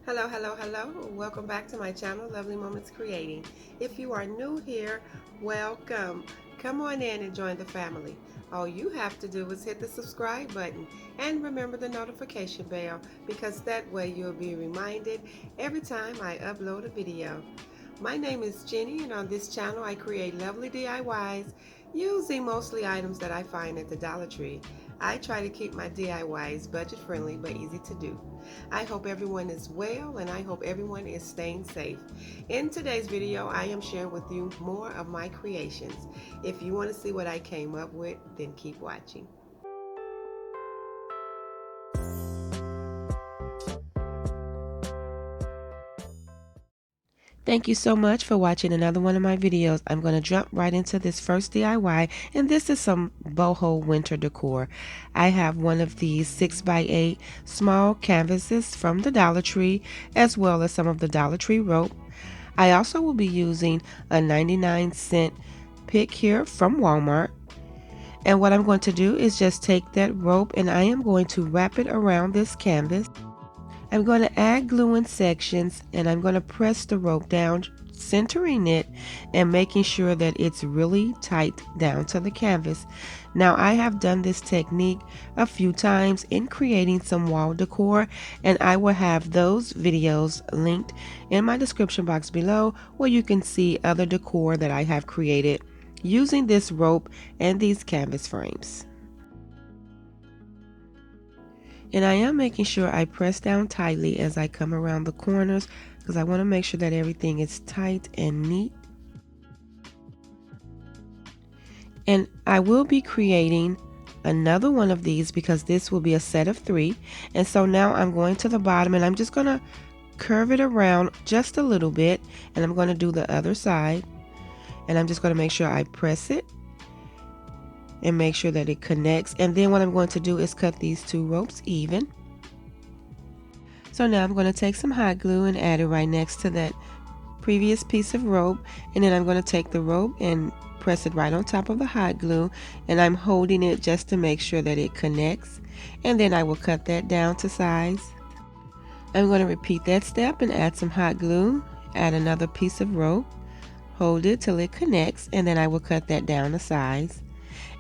Hello, hello, hello. Welcome back to my channel, Lovely Moments Creating. If you are new here, welcome. Come on in and join the family. All you have to do is hit the subscribe button and remember the notification bell because that way you'll be reminded every time I upload a video. My name is Jenny, and on this channel I create lovely DIYs using mostly items that I find at the Dollar Tree. I try to keep my DIYs budget friendly but easy to do. I hope everyone is well and I hope everyone is staying safe. In today's video, I am sharing with you more of my creations. If you want to see what I came up with, then keep watching. Thank you so much for watching another one of my videos. I'm going to jump right into this first DIY, and this is some boho winter decor. I have one of these 6x8 small canvases from the Dollar Tree, as well as some of the Dollar Tree rope. I also will be using a 99-cent pick here from Walmart. And what I'm going to do is just take that rope and I am going to wrap it around this canvas. I'm going to add glue in sections and I'm going to press the rope down, centering it and making sure that it's really tight down to the canvas. Now I have done this technique a few times in creating some wall decor, and I will have those videos linked in my description box below where you can see other decor that I have created using this rope and these canvas frames. And I am making sure I press down tightly as I come around the corners because I want to make sure that everything is tight and neat. And I will be creating another one of these because this will be a set of 3. And so now I'm going to the bottom and I'm just going to curve it around just a little bit, and I'm going to do the other side. And I'm just going to make sure I press it and make sure that it connects. And then what I'm going to do is cut these 2 ropes even. So now I'm going to take some hot glue and add it right next to that previous piece of rope, and then I'm going to take the rope and press it right on top of the hot glue, and I'm holding it just to make sure that it connects, and then I will cut that down to size. I'm going to repeat that step and add some hot glue, add another piece of rope, hold it till it connects, and then I will cut that down to size.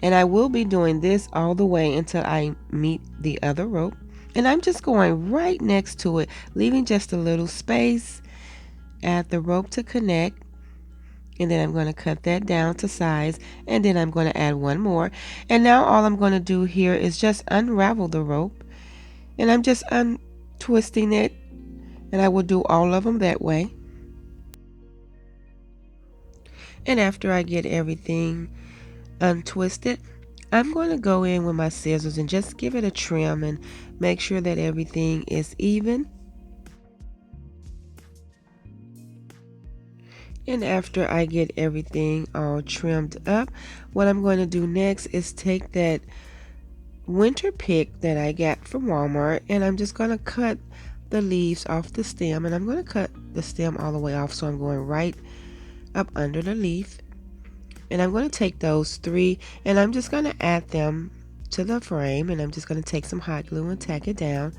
And I will be doing this all the way until I meet the other rope. And I'm just going right next to it, leaving just a little space. Add the rope to connect. And then I'm going to cut that down to size. And then I'm going to add one more. And now all I'm going to do here is just unravel the rope. And I'm just untwisting it. And I will do all of them that way. And after I get everything untwisted, I'm going to go in with my scissors and just give it a trim and make sure that everything is even. And after I get everything all trimmed up, what I'm going to do next is take that winter pick that I got from Walmart, and I'm just going to cut the leaves off the stem, and I'm going to cut the stem all the way off, so I'm going right up under the leaf. And I'm going to take those 3 and I'm just going to add them to the frame, and I'm just going to take some hot glue and tack it down.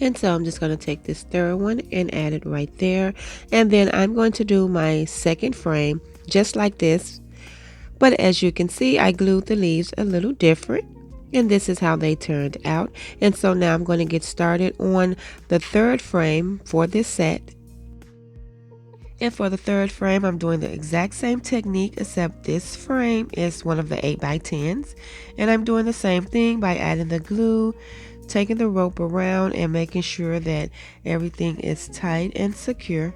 And so I'm just going to take this third one and add it right there. And then I'm going to do my second frame just like this. But as you can see, I glued the leaves a little different. And this is how they turned out. And so now I'm going to get started on the third frame for this set. And for the third frame, I'm doing the exact same technique, except this frame is one of the 8x10s. And I'm doing the same thing by adding the glue, taking the rope around, and making sure that everything is tight and secure.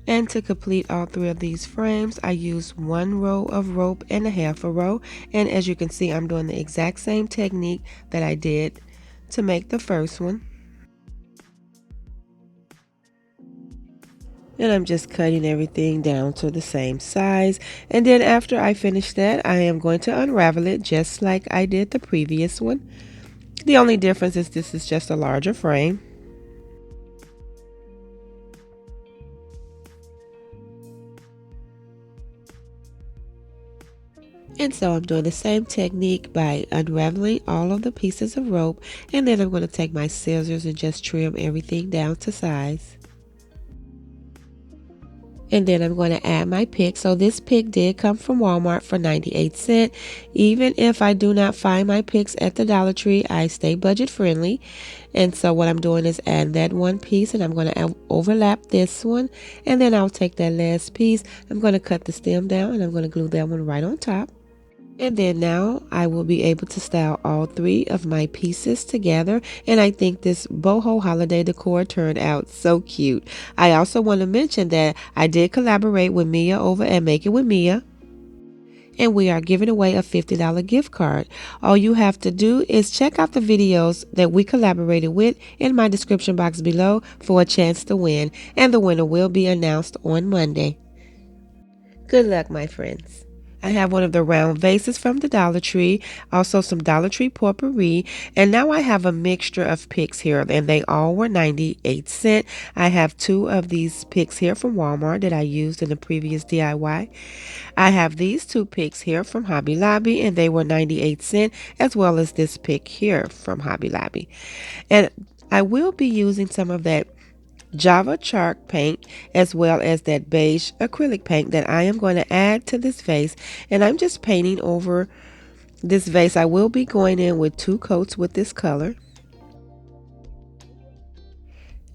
And to complete all 3 of these frames, I use 1 row of rope and a half a row. And as you can see, I'm doing the exact same technique that I did to make the first one. And I'm just cutting everything down to the same size. And then after I finish that, I am going to unravel it just like I did the previous one. The only difference is this is just a larger frame. And so I'm doing the same technique by unraveling all of the pieces of rope, and then I'm going to take my scissors and just trim everything down to size. And then I'm going to add my pick. So this pick did come from Walmart for 98 cents. Even if I do not find my picks at the Dollar Tree, I stay budget friendly. And so what I'm doing is add that one piece, and I'm going to overlap this one. And then I'll take that last piece. I'm going to cut the stem down, and I'm going to glue that one right on top. And then now I will be able to style all three of my pieces together. And I think this boho holiday decor turned out so cute. I also want to mention that I did collaborate with Mia over at Make It With Mia. And we are giving away a $50 gift card. All you have to do is check out the videos that we collaborated with in my description box below for a chance to win. And the winner will be announced on Monday. Good luck, my friends. I have one of the round vases from the Dollar Tree, also some Dollar Tree potpourri, and now I have a mixture of picks here, and they all were 98 cents. I have two of these picks here from Walmart that I used in the previous DIY. I have these two picks here from Hobby Lobby, and they were 98 cents, as well as this pick here from Hobby Lobby. And I will be using some of that Java chalk paint as well as that beige acrylic paint that I am going to add to this vase, and I'm just painting over this vase. I will be going in with 2 coats with this color,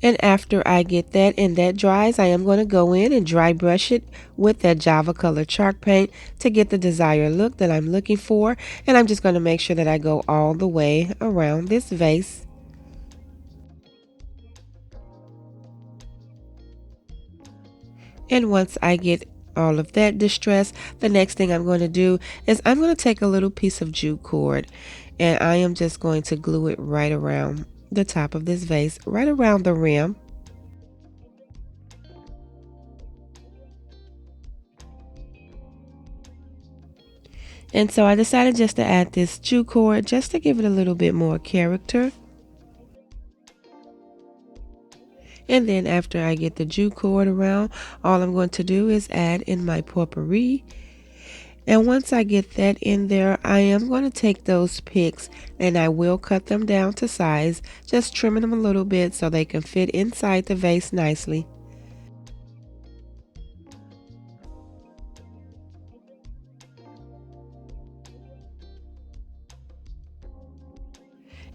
and after I get that and that dries, I am going to go in and dry brush it with that Java color chalk paint to get the desired look that I'm looking for. And I'm just going to make sure that I go all the way around this vase. And once I get all of that distress, the next thing I'm going to do is I'm going to take a little piece of jute cord, and I am just going to glue it right around the top of this vase, right around the rim. And so I decided just to add this jute cord just to give it a little bit more character. And then after I get the jute cord around, all I'm going to do is add in my potpourri. And once I get that in there, I am going to take those picks and I will cut them down to size, just trimming them a little bit so they can fit inside the vase nicely.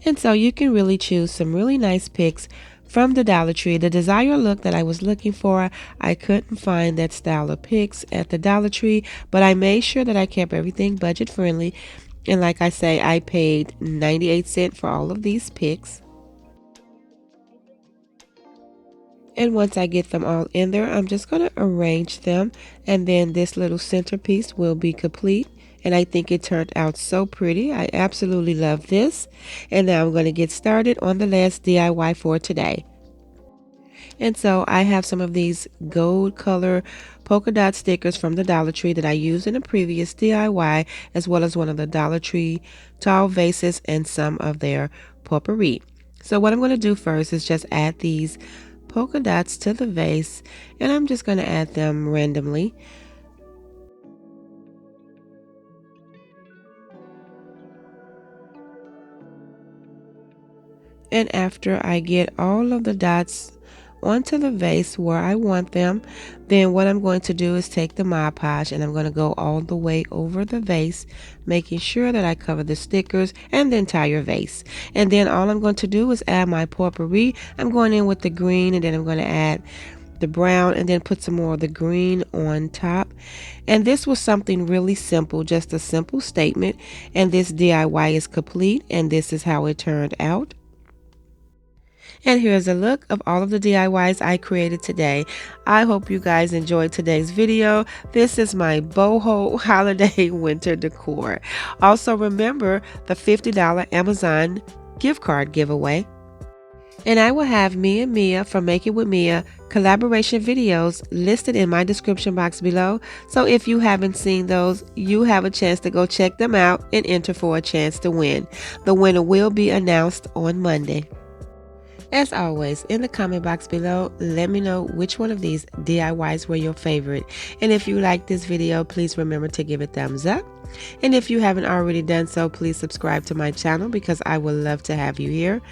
And so you can really choose some really nice picks from the Dollar Tree. The desired look that I was looking for, I couldn't find that style of picks at the Dollar Tree, but I made sure that I kept everything budget friendly. And like I say, I paid 98 cents for all of these picks. And once I get them all in there, I'm just going to arrange them, and then this little centerpiece will be complete. And I think it turned out so pretty. I absolutely love this. And now I'm going to get started on the last DIY for today. And so I have some of these gold color polka dot stickers from the Dollar Tree that I used in a previous DIY, as well as one of the Dollar Tree tall vases and some of their potpourri. So what I'm going to do first is just add these polka dots to the vase, and I'm just going to add them randomly. And after I get all of the dots onto the vase where I want them, then what I'm going to do is take the Mod Podge and I'm going to go all the way over the vase, making sure that I cover the stickers and the entire vase. And then all I'm going to do is add my potpourri. I'm going in with the green, and then I'm going to add the brown, and then put some more of the green on top. And this was something really simple, just a simple statement. And this DIY is complete, and this is how it turned out. And here's a look of all of the DIYs I created today. I hope you guys enjoyed today's video. This is my boho holiday winter decor. Also remember the $50 Amazon gift card giveaway. And I will have me and Mia from Make It With Mia collaboration videos listed in my description box below. So if you haven't seen those, you have a chance to go check them out and enter for a chance to win. The winner will be announced on Monday. As always, in the comment box below, let me know which one of these DIYs were your favorite. And if you like this video, please remember to give it a thumbs up. And if you haven't already done so, please subscribe to my channel because I would love to have you here.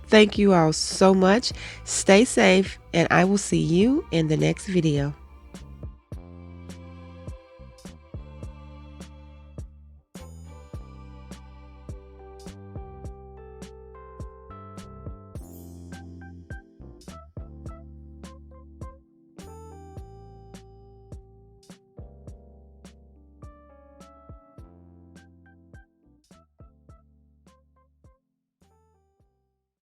Thank you all so much. Stay safe, and I will see you in the next video.